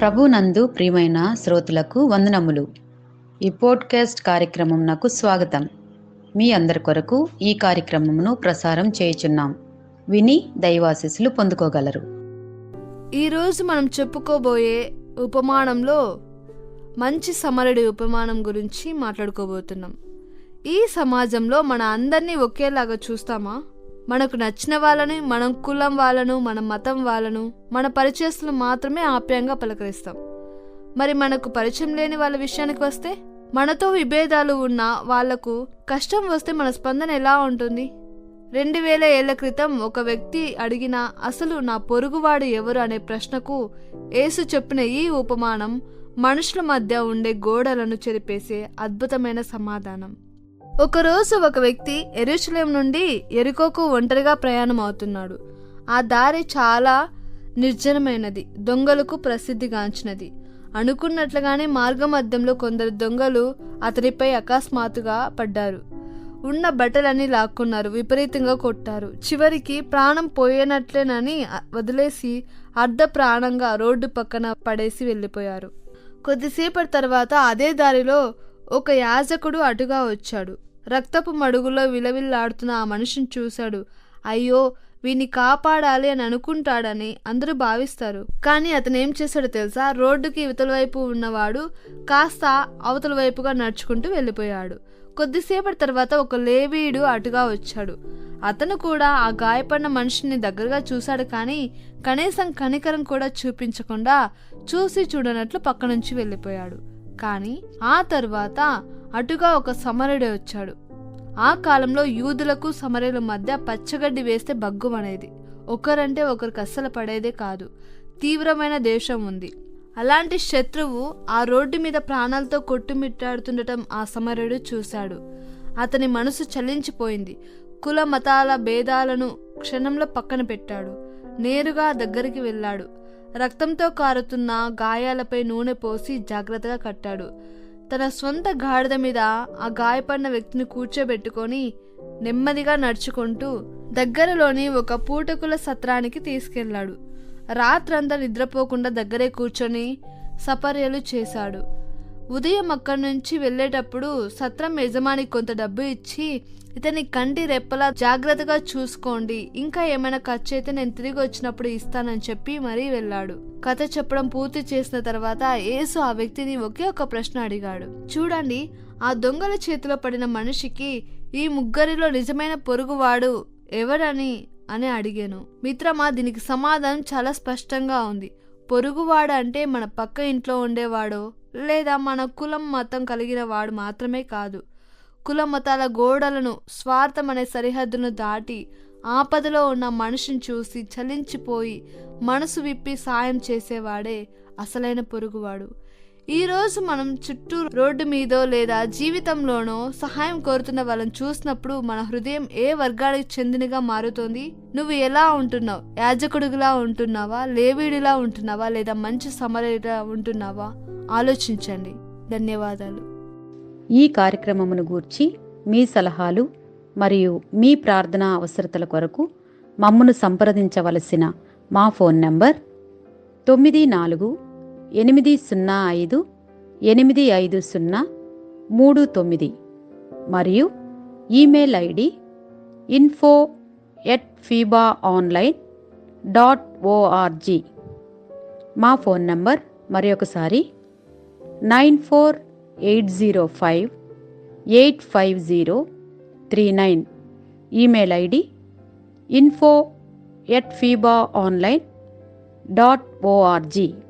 ప్రభునందు ప్రియమైన శ్రోతలకు వందనములు. ఈ పోడ్కాస్ట్ కార్యక్రమం నాకు స్వాగతం. మీ అందరి కొరకు ఈ కార్యక్రమమును ప్రసారం చేయుచున్నాం. విని దైవాశీస్సులు పొందుకోగలరు. ఈరోజు మనం చెప్పుకోబోయే ఉపమానంలో మంచి సమరుడి ఉపమానం గురించి మాట్లాడుకోబోతున్నాం. ఈ సమాజంలో మన అందరినీ ఒకేలాగా చూస్తామా? మనకు నచ్చిన వాళ్ళని, మనం కులం వాళ్ళను, మన మతం వాళ్ళను, మన పరిచయస్తులు మాత్రమే ఆప్యాయంగా పలకరిస్తాం. మరి మనకు పరిచయం లేని వాళ్ళ విషయానికి వస్తే, మనతో విభేదాలు ఉన్న వాళ్లకు కష్టం వస్తే మన స్పందన ఎలా ఉంటుంది? 2000 ఏళ్ల క్రితం ఒక వ్యక్తి అడిగిన అసలు నా పొరుగువాడు ఎవరు అనే ప్రశ్నకు యేసు చెప్పిన ఈ ఉపమానం మనుషుల మధ్య ఉండే గోడలను చెరిపేసే అద్భుతమైన సమాధానం. ఒకరోజు ఒక వ్యక్తి యెరూషలేం నుండి యెరికోకు ఒంటరిగా ప్రయాణం అవుతున్నాడు. ఆ దారి చాలా నిర్జనమైనది, దొంగలకు ప్రసిద్ధిగాంచినది. అనుకున్నట్లుగానే మార్గమధ్యంలో కొందరు దొంగలు అతనిపై అకస్మాత్తుగా పడ్డారు. ఉన్న బట్టలన్నీ లాక్కున్నారు, విపరీతంగా కొట్టారు. చివరికి ప్రాణం పోయేనట్లేనని వదిలేసి అర్ధ ప్రాణంగా రోడ్డు పక్కన పడేసి వెళ్ళిపోయారు. కొద్దిసేపటి తర్వాత అదే దారిలో ఒక యాజకుడు అటుగా వచ్చాడు. రక్తపు మడుగులో విలవిల్లాడుతున్న ఆ మనిషిని చూశాడు. అయ్యో, వీని కాపాడాలి అని అనుకుంటాడని అందరూ భావిస్తారు. కానీ అతను ఏం చేశాడో తెలుసా? రోడ్డుకి ఇవతల వైపు ఉన్నవాడు కాస్త అవతల వైపుగా నడుచుకుంటూ వెళ్ళిపోయాడు. కొద్దిసేపటి తర్వాత ఒక లేవీయుడు అటుగా వచ్చాడు. అతను కూడా ఆ గాయపడిన మనిషిని దగ్గరగా చూశాడు, కానీ కనీసం కనికరం కూడా చూపించకుండా చూసి చూడనట్లు పక్క నుంచి వెళ్ళిపోయాడు. కానీ ఆ తర్వాత అటుగా ఒక సమరుడు వచ్చాడు. ఆ కాలంలో యూదులకు సమరయుల మధ్య పచ్చగడ్డి వేస్తే బగ్గుమనేది. ఒకరంటే ఒకరికి అస్సలు పడేదే కాదు. తీవ్రమైన ద్వేషం ఉంది. అలాంటి శత్రువు ఆ రోడ్డు మీద ప్రాణాలతో కొట్టుమిట్టాడుతుండటం ఆ సమరయుడు చూశాడు. అతని మనసు చలించిపోయింది. కుల మతాల భేదాలను క్షణంలో పక్కన పెట్టాడు. నేరుగా దగ్గరికి వెళ్ళాడు. రక్తంతో కారుతున్న గాయాలపై నూనె పోసి జాగ్రత్తగా కట్టాడు. తన సొంత గాడిద మీద ఆ గాయపడిన వ్యక్తిని కూర్చోబెట్టుకొని నెమ్మదిగా నడుచుకుంటూ దగ్గరలోని ఒక పూటకుల సత్రానికి తీసుకెళ్లాడు. రాత్రంతా నిద్రపోకుండా దగ్గరే కూర్చొని సపర్యలు చేశాడు. ఉదయం అక్కడి నుంచి వెళ్ళేటప్పుడు సత్రం యజమానికి కొంత డబ్బు ఇచ్చి, ఇతని కంటి రెప్పలా జాగ్రత్తగా చూసుకోండి, ఇంకా ఏమైనా ఖర్చు అయితే నేను తిరిగి వచ్చినప్పుడు ఇస్తానని చెప్పి మరీ వెళ్ళాడు. కథ చెప్పడం పూర్తి చేసిన తర్వాత యేసు ఆ వ్యక్తిని ఒకే ఒక ప్రశ్న అడిగాడు. చూడండి, ఆ దొంగల చేతిలో పడిన మనిషికి ఈ ముగ్గురిలో నిజమైన పొరుగువాడు ఎవరని అని అడిగాను. మిత్రమా, దీనికి సమాధానం చాలా స్పష్టంగా ఉంది. పొరుగువాడు అంటే మన పక్క ఇంట్లో ఉండేవాడో లేదా మన కులం మతం కలిగిన వాడు మాత్రమే కాదు. కుల మతాల గోడలను, స్వార్థం అనే సరిహద్దును దాటి ఆపదలో ఉన్న మనిషిని చూసి చలించిపోయి మనసు విప్పి సాయం చేసేవాడే అసలైన పొరుగువాడు. ఈరోజు మనం చుట్టూ రోడ్డు మీదో లేదా జీవితంలోనో సహాయం కోరుతున్న వాళ్ళని చూసినప్పుడు మన హృదయం ఏ వర్గానికి చెందినగా మారుతోంది? నువ్వు ఎలా ఉంటున్నావు? యాజకుడిలా ఉంటున్నావా? లేవీడిలా ఉంటున్నావా? లేదా మంచి సమరయుడిలా ఉంటున్నావా? ఆలోచించండి. ధన్యవాదాలు. ఈ కార్యక్రమమును గూర్చి మీ సలహాలు మరియు మీ ప్రార్థనా అవసరతల కొరకు మమ్మను సంప్రదించవలసిన మా ఫోన్ నంబర్ 948585085039 మరియు ఈమెయిల్ ఐడి info@fibaonline.org. మా ఫోన్ నంబర్ మరొకసారి 9480585039. Email ID info@fibaonline.org.